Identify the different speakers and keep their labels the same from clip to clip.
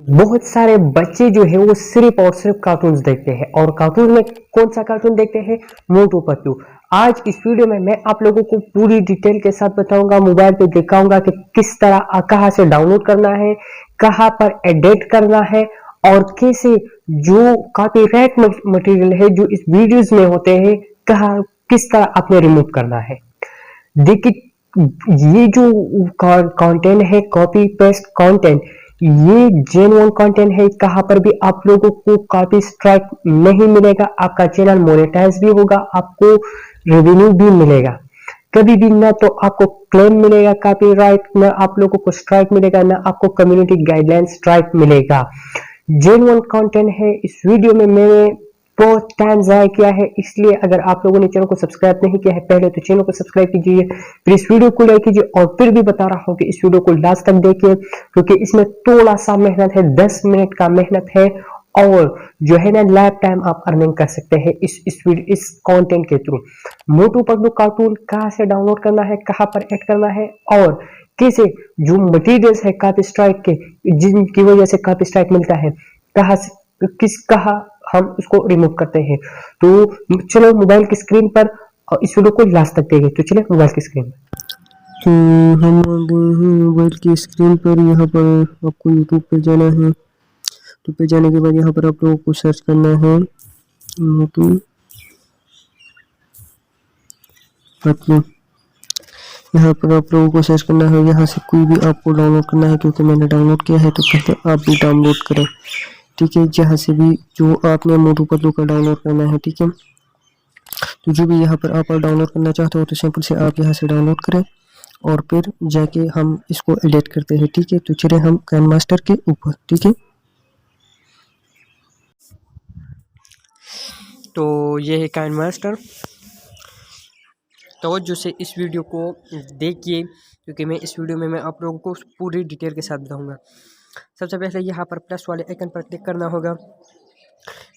Speaker 1: बहुत सारे बच्चे जो है वो सिर्फ और सिर्फ कार्टून्स देखते हैं और कार्टून में कौन सा कार्टून देखते हैं? मोटू पतलू। आज इस वीडियो में मैं आप लोगों को पूरी डिटेल के साथ बताऊंगा, मोबाइल पे दिखाऊंगा कि किस तरह कहाँ से डाउनलोड करना है, कहाँ पर एडिट करना है और कैसे जो कॉपीराइट मटेरियल है जो इस वीडियोस में होते हैं कहाँ किस तरह आपने रिमूव करना है। देखिए ये जो कंटेंट है कॉपी पेस्ट कंटेंट, ये जेन्युइन कंटेंट है। कहां पर भी आप लोगों को कॉपी स्ट्राइक नहीं मिलेगा, आपका चैनल मोनेटाइज भी होगा, आपको रेवेन्यू भी मिलेगा। कभी भी ना तो आपको क्लेम मिलेगा कॉपीराइट, ना आप लोगों को स्ट्राइक मिलेगा, ना आपको कम्युनिटी गाइडलाइन स्ट्राइक मिलेगा। जेन्युइन कंटेंट है। इस वीडियो में मैंने बहुत टाइम ज़ाया किया है, इसलिए अगर आप लोगों ने चैनल को सब्सक्राइब नहीं किया है पहले तो चैनल को सब्सक्राइब कीजिए, फिर इस वीडियो को लाइक कीजिए और फिर भी बता रहा हूं कि इस वीडियो को लास्ट तक देखिए क्योंकि इसमें थोड़ा सा मेहनत है, 10 मिनट का मेहनत है और जो है ना लाइफ टाइम आप अर्निंग कर सकते हैं इस कंटेंट के थ्रू। मोटू पतलू कार्टून कहाँ से डाउनलोड करना है, कहाँ पर ऐड करना है और कैसे जो मटेरियल्स है कॉपी स्ट्राइक के जिनकी वजह से कॉपी स्ट्राइक मिलता है कहाँ से कहाँ हम उसको रिमूव करते हैं। तो चलो मोबाइल की स्क्रीन पर इस वीडियो को लास्ट तक देखें। तो चले मोबाइल की स्क्रीन पर।
Speaker 2: तो हम आ गए हैं मोबाइल की स्क्रीन पर। यहाँ पर आपको यूट्यूब पे जाना है। यूट्यूब पे जाने के बाद यहाँ पर आप लोगों को सर्च करना है मोटू पतलू। यहाँ पर आप लोगों को सर्च करना है, यहाँ से कोई भी आपको डाउनलोड करना है क्योंकि मैंने डाउनलोड किया है तो पहले आप भी डाउनलोड करें, ठीक है। जहाँ से भी जो आपने मोटू पतलू का डाउनलोड करना है, ठीक है। तो जो भी यहाँ पर आप डाउनलोड करना चाहते हो तो सिंपल से आप यहाँ से डाउनलोड करें और फिर जाके हम इसको एडिट करते हैं, ठीक है। तो चलिए हम काइन मास्टर के ऊपर, ठीक है।
Speaker 1: तो ये है काइन मास्टर। तवज्जो से इस वीडियो को देखिए क्योंकि मैं इस वीडियो में मैं आप लोगों को पूरी डिटेल के साथ बताऊंगा। सबसे पहले यहाँ पर प्लस वाले आइकन पर क्लिक करना होगा।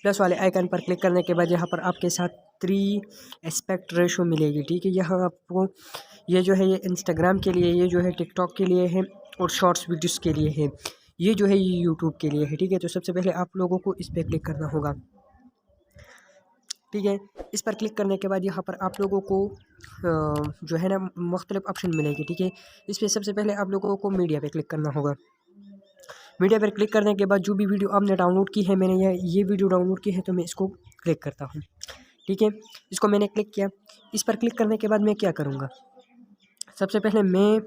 Speaker 1: प्लस वाले आइकन पर क्लिक करने के बाद यहाँ पर आपके साथ 3 एस्पेक्ट रेशो मिलेगी, ठीक है। यहाँ आपको ये जो है ये इंस्टाग्राम के लिए, ये जो है टिकटॉक के लिए है और शॉर्ट्स वीडियोस के लिए है, ये जो है ये यूट्यूब के लिए है, ठीक है। तो सबसे पहले आप लोगों को इस पर क्लिक करना होगा, ठीक है। इस पर क्लिक करने के बाद यहाँ पर आप लोगों को जो है ना मुख्तलिफ ऑप्शन मिलेगी, ठीक है। इस पर सबसे पहले आप लोगों को मीडिया पे क्लिक करना होगा। मीडिया पर क्लिक करने के बाद जो भी वीडियो आपने डाउनलोड की है, मैंने ये वीडियो डाउनलोड की है तो मैं इसको क्लिक करता हूँ, ठीक है। इसको मैंने क्लिक किया। इस पर क्लिक करने के बाद मैं क्या करूँगा, सबसे पहले मैं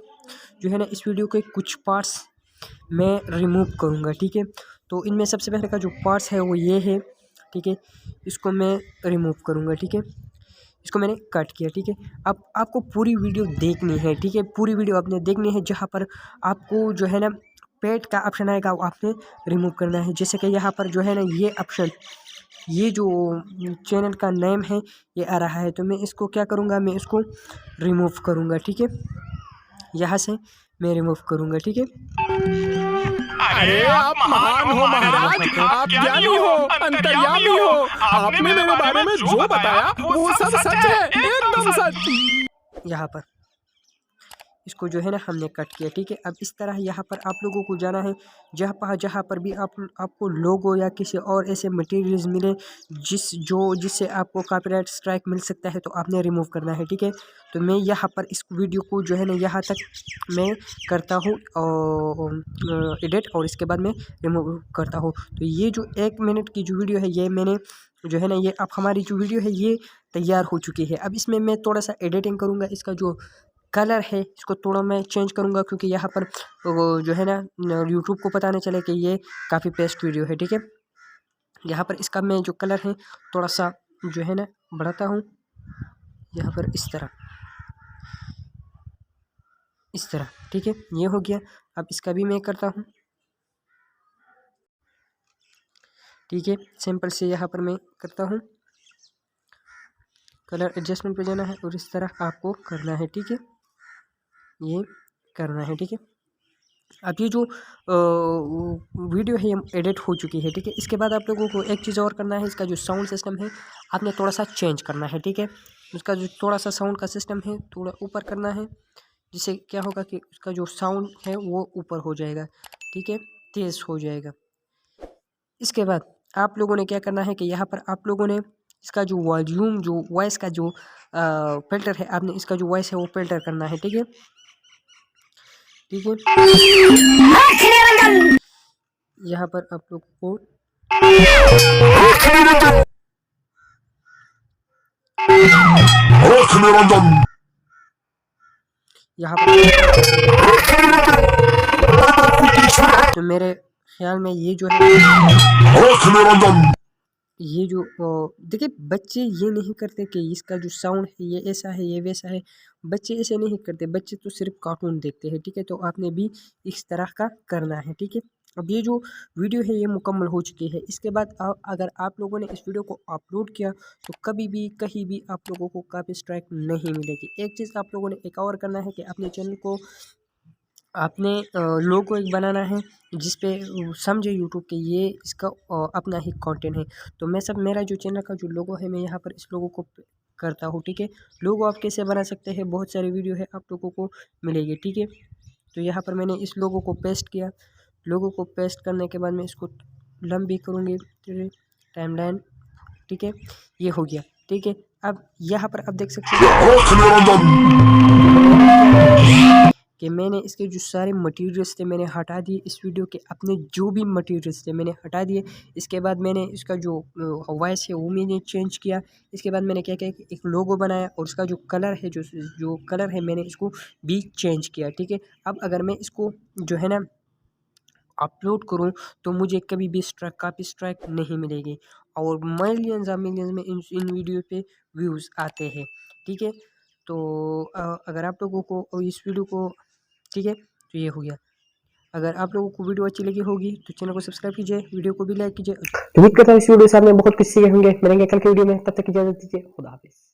Speaker 1: जो है ना इस वीडियो के कुछ पार्ट्स मैं रिमूव करूँगा, ठीक है। तो इनमें सबसे पहले का जो पार्ट्स है वो ये है, ठीक है। इसको मैं रिमूव करूँगा, ठीक है। इसको मैंने कट किया, ठीक है। अब आपको पूरी वीडियो देखनी है, ठीक है। पूरी वीडियो आपने देखनी है। जहाँ पर आपको जो है ना पेट का ऑप्शन आएगा वो आपने रिमूव करना है। जैसे कि यहाँ पर जो है ना ये ऑप्शन, ये जो चैनल का नेम है ये आ रहा है, तो मैं इसको क्या करूँगा, मैं इसको रिमूव करूँगा, ठीक है। यहाँ से मैं रिमूव करूँगा, ठीक है।
Speaker 3: अरे आप महान हो महाराज, आप ज्ञानी हो, अंतर्यामी हो। आपने मेरे बारे में जो बताया वो सब सच है, एकदम सच।
Speaker 1: यहाँ पर इसको जो है ना हमने कट किया, ठीक है। अब इस तरह यहाँ पर आप लोगों को जाना है जहाँ पर भी आपको लोगो या किसी और ऐसे मटेरियल्स मिले जिससे आपको कॉपीराइट स्ट्राइक मिल सकता है तो आपने रिमूव करना है, ठीक है। तो मैं यहाँ पर इस वीडियो को जो है ना यहाँ तक मैं करता हूँ एडिट और इसके बाद मैं रिमूव करता हूँ। तो ये जो 1 मिनट की जो वीडियो है ये मैंने जो है ना ये अब हमारी जो वीडियो है ये तैयार हो चुकी है। अब इसमें मैं थोड़ा सा एडिटिंग करूँगा। इसका जो कलर है इसको थोड़ा मैं चेंज करूँगा क्योंकि यहाँ पर वो जो है ना यूट्यूब को पता नहीं चले कि ये काफ़ी पेस्ट वीडियो है, ठीक है। यहाँ पर इसका मैं जो कलर है थोड़ा सा जो है ना बढ़ाता हूँ, यहाँ पर इस तरह, ठीक है। ये हो गया। अब इसका भी मैं करता हूँ, ठीक है। सिंपल से यहाँ पर मैं करता हूँ, कलर एडजस्टमेंट पे जाना है और इस तरह आपको करना है, ठीक है। ये करना है, ठीक है। अब ये जो वीडियो है ये एडिट हो चुकी है, ठीक है। इसके बाद आप लोगों को एक चीज़ और करना है, इसका जो साउंड सिस्टम है आपने थोड़ा सा चेंज करना है, ठीक है। उसका जो थोड़ा सा साउंड का सिस्टम है थोड़ा ऊपर करना है, जिससे क्या होगा कि उसका जो साउंड है वो ऊपर हो जाएगा, ठीक है, तेज़ हो जाएगा।
Speaker 2: इसके बाद आप लोगों ने क्या करना है कि यहाँ पर आप लोगों ने इसका जो वॉल्यूम जो वॉइस का जो फ़िल्टर है, आपने इसका जो वॉइस है वो फ़िल्टर करना है। ठीक है, ठीक है। यहाँ पर आप लोग को यहाँ पर तो मेरे ख्याल में ये जो है ये जो देखिए बच्चे ये नहीं करते कि इसका जो साउंड है ये ऐसा है ये वैसा है, बच्चे ऐसे नहीं करते, बच्चे तो सिर्फ कार्टून देखते हैं। ठीक है, तो आपने भी इस तरह का करना है। ठीक है, अब ये जो वीडियो है ये मुकम्मल हो चुकी है। इसके बाद अगर आप लोगों ने इस वीडियो को अपलोड किया तो कभी भी कहीं भी आप लोगों को कॉपी स्ट्राइक नहीं मिलेगी। एक चीज़ आप लोगों ने एक और करना है कि अपने चैनल को आपने लोगो एक बनाना है जिस पे समझे यूट्यूब के ये इसका अपना ही कंटेंट है। तो मैं सब मेरा जो चैनल का जो लोगो है मैं यहाँ पर इस लोगो को करता हूँ। ठीक है, लोगो आप कैसे बना सकते हैं, बहुत सारी वीडियो है आप लोगों को मिलेगी। ठीक है, तो यहाँ पर मैंने इस लोगो को पेस्ट किया। लोगो को पेस्ट करने के बाद मैं इसको लंबी करूँगी टाइमलाइन। ठीक है, ये हो गया। ठीक है, अब यहाँ पर आप देख सकते हैं कि मैंने इसके जो सारे मटेरियल्स थे मैंने हटा दिए, इस वीडियो के अपने जो भी मटेरियल्स थे मैंने हटा दिए। इसके बाद मैंने इसका जो वॉइस है वो मैंने चेंज किया। इसके बाद मैंने क्या किया कि एक लोगो बनाया और उसका जो कलर है जो कलर है मैंने इसको भी चेंज किया। ठीक है, अब अगर मैं इसको जो है ना अपलोड करूं तो मुझे कभी भी कॉपी स्ट्राइक नहीं मिलेगी और मिलियंस में इन वीडियो पे व्यूज़ आते हैं। ठीक है, तो अगर आप लोगों को इस वीडियो को ठीक है तो ये हो गया। अगर आप लोगों को वीडियो अच्छी लगी होगी तो चैनल को सब्सक्राइब कीजिए, वीडियो को भी लाइक कीजिए।
Speaker 1: उम्मीद करता हूँ इस वीडियो से आपने बहुत कुछ सीखे होंगे। मिलेंगे कल की वीडियो में, तब तक इजाजत दीजिए। खुदा हाफिज़।